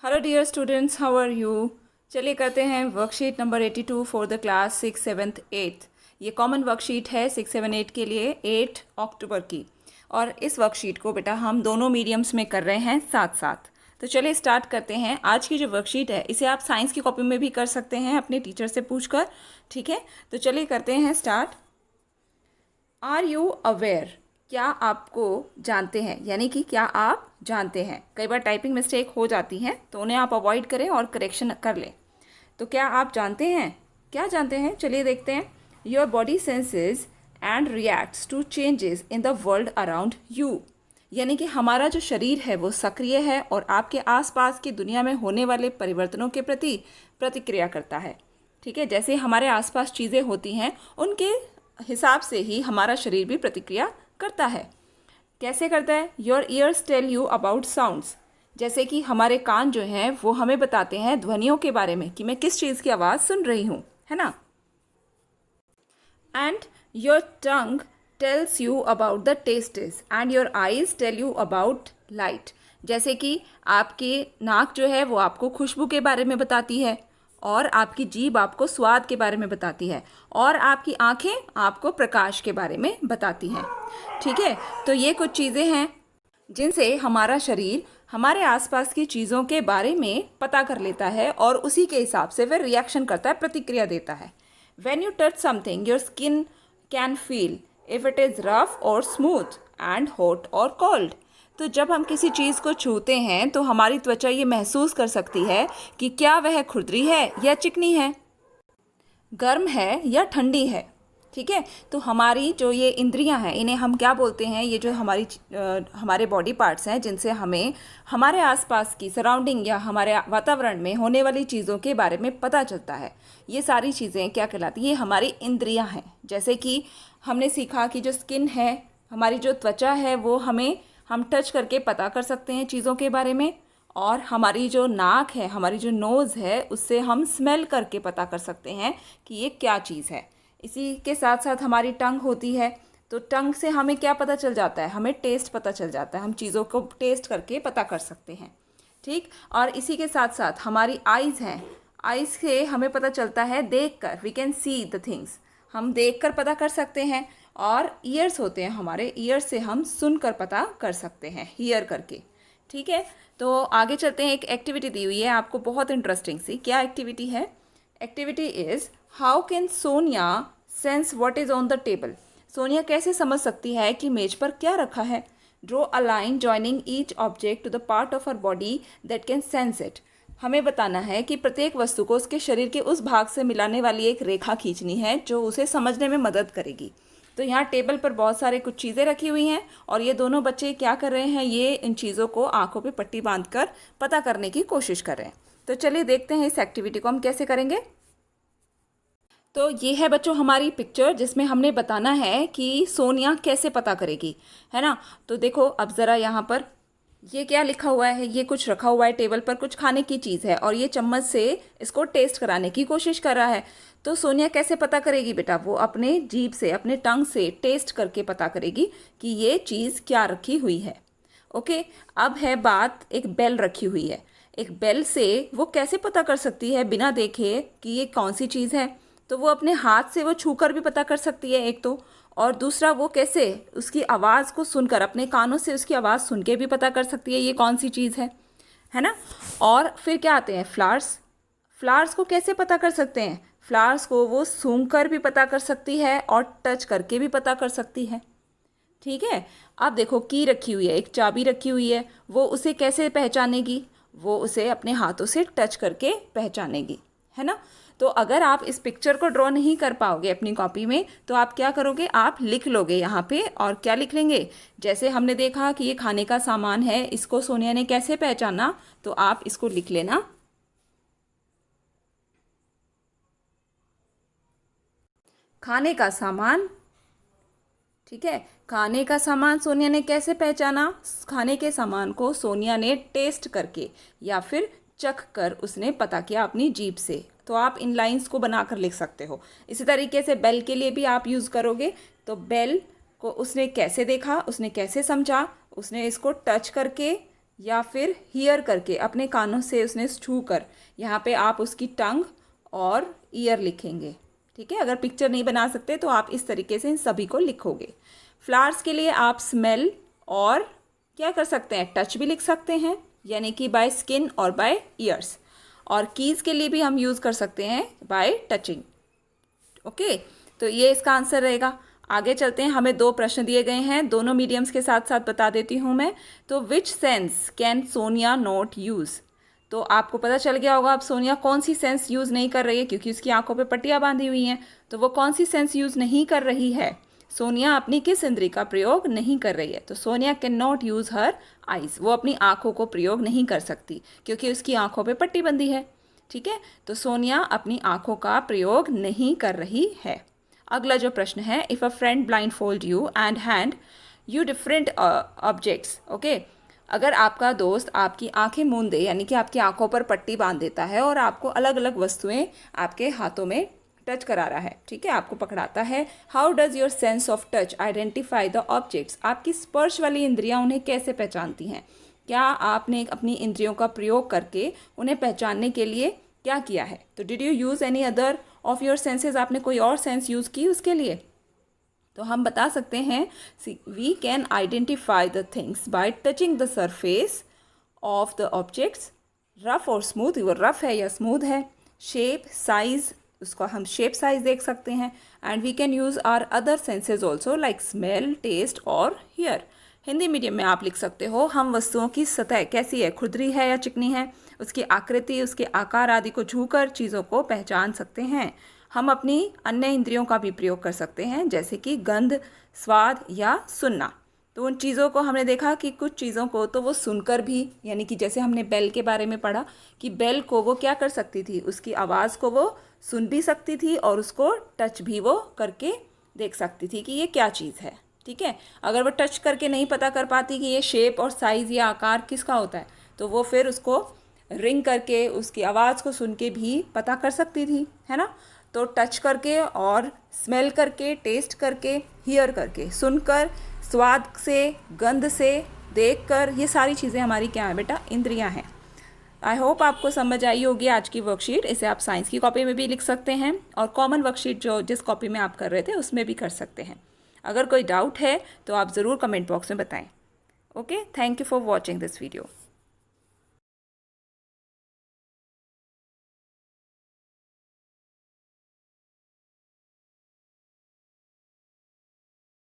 Hello dear students, how are you. चलिए करते हैं worksheet number 82 for the class 6, 7th, 8th। ये common worksheet है 6, 7, 8 के लिए 8 अक्टूबर की। और इस वर्कशीट को बेटा हम दोनों मीडियम्स में कर रहे हैं साथ साथ। तो चलिए स्टार्ट करते हैं। आज की जो वर्कशीट है इसे आप साइंस की कॉपी में भी कर सकते हैं अपने टीचर से पूछकर, ठीक है। तो चलिए करते हैं स्टार्ट। आर यू अवेयर, क्या आपको जानते हैं, यानी कि क्या आप जानते हैं। कई बार टाइपिंग मिस्टेक हो जाती हैं तो उन्हें आप अवॉइड करें और करेक्शन कर लें। तो क्या आप जानते हैं, क्या जानते हैं, चलिए देखते हैं। Your body senses and reacts to changes in the world around you, यानी कि हमारा जो शरीर है वो सक्रिय है और आपके आसपास की दुनिया में होने वाले परिवर्तनों के प्रति प्रतिक्रिया करता है। ठीक है, जैसे हमारे आसपास चीज़ें होती हैं उनके हिसाब से ही हमारा शरीर भी प्रतिक्रिया करता है। कैसे करता है? Your ears tell you about sounds, जैसे कि हमारे कान जो हैं वो हमें बताते हैं ध्वनियों के बारे में कि मैं किस चीज़ की आवाज़ सुन रही हूँ, है ना। And your tongue tells you about the tastes and your eyes tell you about light, जैसे कि आपकी नाक जो है वो आपको खुशबू के बारे में बताती है और आपकी जीभ आपको स्वाद के बारे में बताती है और आपकी आंखें आपको प्रकाश के बारे में बताती हैं। ठीक है, तो ये कुछ चीज़ें हैं जिनसे हमारा शरीर हमारे आसपास की चीज़ों के बारे में पता कर लेता है और उसी के हिसाब से वह रिएक्शन करता है, प्रतिक्रिया देता है। When you touch something, your skin can feel if it is rough or smooth and hot or cold. तो जब हम किसी चीज़ को छूते हैं तो हमारी त्वचा ये महसूस कर सकती है कि क्या वह खुरदरी है या चिकनी है, गर्म है या ठंडी है। ठीक है, तो हमारी जो ये इंद्रियां हैं इन्हें हम क्या बोलते हैं, ये जो हमारे बॉडी पार्ट्स हैं जिनसे हमें हमारे आसपास की सराउंडिंग या हमारे वातावरण में होने वाली चीज़ों के बारे में पता चलता है। ये सारी चीज़ें क्या कहलाती हैं? ये हमारी इंद्रियां हैं। जैसे कि हमने सीखा कि जो स्किन है, हमारी जो त्वचा है, वो हम टच करके पता कर सकते हैं चीज़ों के बारे में। और हमारी जो नाक है, हमारी जो नोज़ है, उससे हम स्मेल करके पता कर सकते हैं कि ये क्या चीज़ है। इसी के साथ साथ हमारी टंग होती है, तो टंग से हमें क्या पता चल जाता है? हमें टेस्ट पता चल जाता है, हम चीज़ों को टेस्ट करके पता कर सकते हैं। ठीक, और इसी के साथ साथ हमारी आइज़ हैं, आइज़ से हमें पता चलता है देखकर, we can see the things, हम देखकर पता कर सकते हैं। और ईयर्स होते हैं हमारे, ईयर्स से हम सुनकर पता कर सकते हैं, हियर करके। ठीक है, तो आगे चलते हैं। एक एक्टिविटी दी हुई है आपको बहुत इंटरेस्टिंग सी। क्या एक्टिविटी है? Activity is how can Sonia sense what is on the table. Sonia कैसे समझ सकती है कि मेज पर क्या रखा है। Draw a line joining each object to the part of her body that can sense it. हमें बताना है कि प्रत्येक वस्तु को उसके शरीर के उस भाग से मिलाने वाली एक रेखा खींचनी है जो उसे समझने में मदद करेगी। तो यहाँ टेबल पर बहुत सारे कुछ चीज़ें रखी हुई हैं और ये दोनों बच्चे क्या कर रहे हैं, ये इन चीज़ों को आंखों पे पट्टी बांधकर पता करने की कोशिश कर रहे हैं। तो चलिए देखते हैं इस एक्टिविटी को हम कैसे करेंगे। तो ये है बच्चों हमारी पिक्चर जिसमें हमने बताना है कि सोनिया कैसे पता करेगी, है ना। तो देखो अब ज़रा यहाँ पर ये क्या लिखा हुआ है, ये कुछ रखा हुआ है टेबल पर, कुछ खाने की चीज़ है और ये चम्मच से इसको टेस्ट कराने की कोशिश कर रहा है। तो सोनिया कैसे पता करेगी बेटा? वो अपने जीभ से, अपने टंग से टेस्ट करके पता करेगी कि ये चीज़ क्या रखी हुई है। ओके, अब है बात, एक बेल रखी हुई है। एक बेल से वो कैसे पता कर सकती है बिना देखे कि ये कौन सी चीज़ है? तो वो अपने हाथ से वो छूकर भी पता कर सकती है एक तो, और दूसरा वो कैसे उसकी आवाज़ को सुनकर, अपने कानों से उसकी आवाज़ सुन के भी पता कर सकती है ये कौन सी चीज़ है ना। और फिर क्या आते हैं फ्लावर्स। फ्लावर्स को कैसे पता कर सकते हैं? फ्लावर्स को वो सूंघकर भी पता कर सकती है और टच करके भी पता कर सकती है। ठीक है, अब देखो की रखी हुई है, एक चाबी रखी हुई है, वो उसे कैसे पहचानेगी? वो उसे अपने हाथों से टच करके पहचानेगी, है ना। तो अगर आप इस पिक्चर को ड्रॉ नहीं कर पाओगे अपनी कॉपी में तो आप क्या करोगे, आप लिख लोगे यहाँ पे। और क्या लिख लेंगे? जैसे हमने देखा कि ये खाने का सामान है, इसको सोनिया ने कैसे पहचाना, तो आप इसको लिख लेना। खाने का सामान, ठीक है, खाने का सामान सोनिया ने कैसे पहचाना? खाने के सामान को सोनिया ने टेस्ट करके या फिर चख कर उसने पता किया अपनी जीभ से। तो आप इन लाइंस को बनाकर लिख सकते हो। इसी तरीके से बेल के लिए भी आप यूज़ करोगे। तो बेल को उसने कैसे देखा, उसने कैसे समझा? उसने इसको टच करके या फिर हियर करके अपने कानों से उसने छू कर, यहाँ पे आप उसकी टंग और ईयर लिखेंगे। ठीक है, अगर पिक्चर नहीं बना सकते तो आप इस तरीके से इन सभी को लिखोगे। फ्लावर्स के लिए आप स्मेल और क्या कर सकते हैं, टच भी लिख सकते हैं, यानी कि बाय स्किन और बाय ईयर्स। और कीज़ के लिए भी हम यूज़ कर सकते हैं बाय टचिंग। ओके, तो ये इसका आंसर रहेगा। आगे चलते हैं, हमें 2 प्रश्न दिए गए हैं, दोनों मीडियम्स के साथ साथ बता देती हूँ मैं। तो विच सेंस कैन सोनिया नॉट यूज़? तो आपको पता चल गया होगा अब सोनिया कौन सी सेंस यूज़ नहीं कर रही है, क्योंकि उसकी आंखों पे पट्टियाँ बांधी हुई हैं। तो वो कौन सी सेंस यूज़ नहीं कर रही है? सोनिया अपनी किस इंद्री का प्रयोग नहीं कर रही है? तो Sonia can not use her eyes, वो अपनी आंखों को प्रयोग नहीं कर सकती क्योंकि उसकी आंखों पे पट्टी बंधी है। ठीक है, तो सोनिया अपनी आंखों का प्रयोग नहीं कर रही है। अगला जो प्रश्न है, if a friend blind fold you and hand you different objects. Okay, अगर आपका दोस्त आपकी आंखें मूंद दे, यानी कि आपकी आंखों पर पट्टी बांध देता है और आपको अलग अलग वस्तुएं आपके हाथों में टच करा रहा है, ठीक है, आपको पकड़ाता है, how does your sense of touch identify the objects? आपकी स्पर्श वाली इंद्रियां उन्हें कैसे पहचानती हैं? क्या आपने अपनी इंद्रियों का प्रयोग करके उन्हें पहचानने के लिए क्या किया है? तो did you use any other of your senses? आपने कोई और सेंस यूज़ की उसके लिए? तो हम बता सकते हैं, we can identify the things by touching the surface of the objects, rough और स्मूथ, वो रफ है या स्मूथ है, शेप, साइज, उसको हम शेप साइज देख सकते हैं, and we can use our other senses also like smell, taste और हियर। हिंदी मीडियम में आप लिख सकते हो, हम वस्तुओं की सतह कैसी है, खुरदरी है या चिकनी है, उसकी आकृति, उसके आकार आदि को छूकर चीज़ों को पहचान सकते हैं। हम अपनी अन्य इंद्रियों का भी प्रयोग कर सकते हैं, जैसे कि गंध, स्वाद या सुनना। तो उन चीज़ों को हमने देखा कि कुछ चीज़ों को तो वो सुनकर भी, यानी कि जैसे हमने बेल के बारे में पढ़ा कि बेल को वो क्या कर सकती थी, उसकी आवाज़ को वो सुन भी सकती थी और उसको टच भी वो करके देख सकती थी कि ये क्या चीज़ है। ठीक है, अगर वो टच करके नहीं पता कर पाती कि ये शेप और साइज़ या आकार किसका होता है, तो वो फिर उसको रिंग करके उसकी आवाज़ को सुन के भी पता कर सकती थी, है ना। तो टच करके और स्मेल करके, टेस्ट करके, हियर करके, सुनकर, स्वाद से, गंध से, देखकर, ये सारी चीज़ें हमारी क्या है बेटा, इंद्रियां हैं। आई होप आपको समझ आई होगी आज की वर्कशीट। इसे आप साइंस की कॉपी में भी लिख सकते हैं और कॉमन वर्कशीट जो जिस कॉपी में आप कर रहे थे उसमें भी कर सकते हैं। अगर कोई डाउट है तो आप ज़रूर कमेंट बॉक्स में बताएं। Okay, thank you for watching this video.